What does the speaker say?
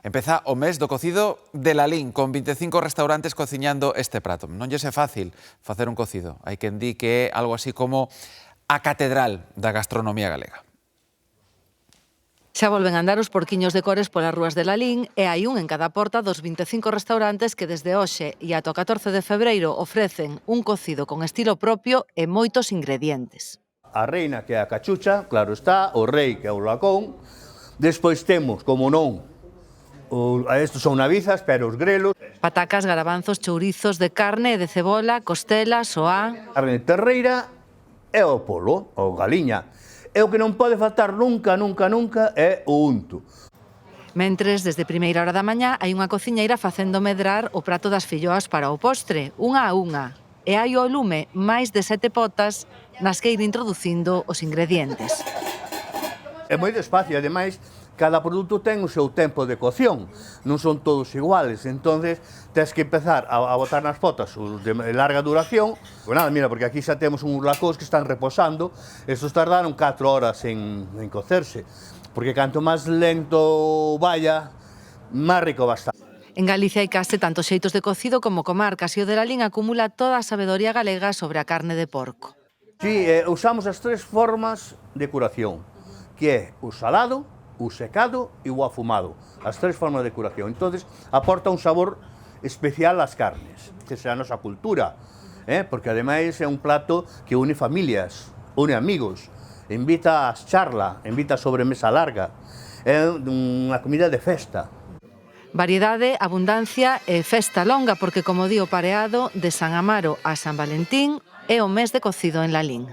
Empeza o mes do cocido de Lalín, con 25 restaurantes cociñando este prato. Non lle é fácil facer un cocido. Hai quen di que é algo así como a catedral da gastronomía galega. Xa volven a andar os porquiños de cores polas rúas de Lalín e hai un en cada porta dos 25 restaurantes que desde hoxe e ata o 14 de febreiro ofrecen un cocido con estilo propio e moitos ingredientes. A reina, que é a cachucha, claro está, o rei, que é o lacón. Despois temos, como non, estos son navizas, pero os grelos. Patacas, garabanzos, chourizos de carne e de cebola, costela, soá. Carne terreira e o polo, ou galiña. E o que non pode faltar nunca é o unto. Mentres, desde primeira hora da mañá, hai unha cociñeira facendo medrar o prato das filloas para o postre, unha a unha. E hai ao lume máis de 7 potas nas que ir introducindo os ingredientes. É moi despacio, ademais, cada produto ten o seu tempo de cocción, non son todos iguales, entonces tens que empezar a botar nas potas os de larga duración. Pues nada, mira, porque aquí xa temos uns lacós que están reposando, estos tardaron 4 horas en cocerse, porque canto máis lento vaya, máis rico va a estar. En Galicia hai case tantos xeitos de cocido como comarcas e o de Lalín acumula toda a sabedoría galega sobre a carne de porco. Sí, usamos as 3 formas de curación, que é o salado, o secado e o afumado, as 3 formas de curación. Entonces, aporta un sabor especial ás carnes, que é a nosa cultura, porque ademais é un plato que une familias, une amigos, invita a charla, invita a sobremesa larga, é unha comida de festa. Variedade, abundancia e festa longa, porque, como di o pareado, de San Amaro a San Valentín é o mes de cocido en Lalín.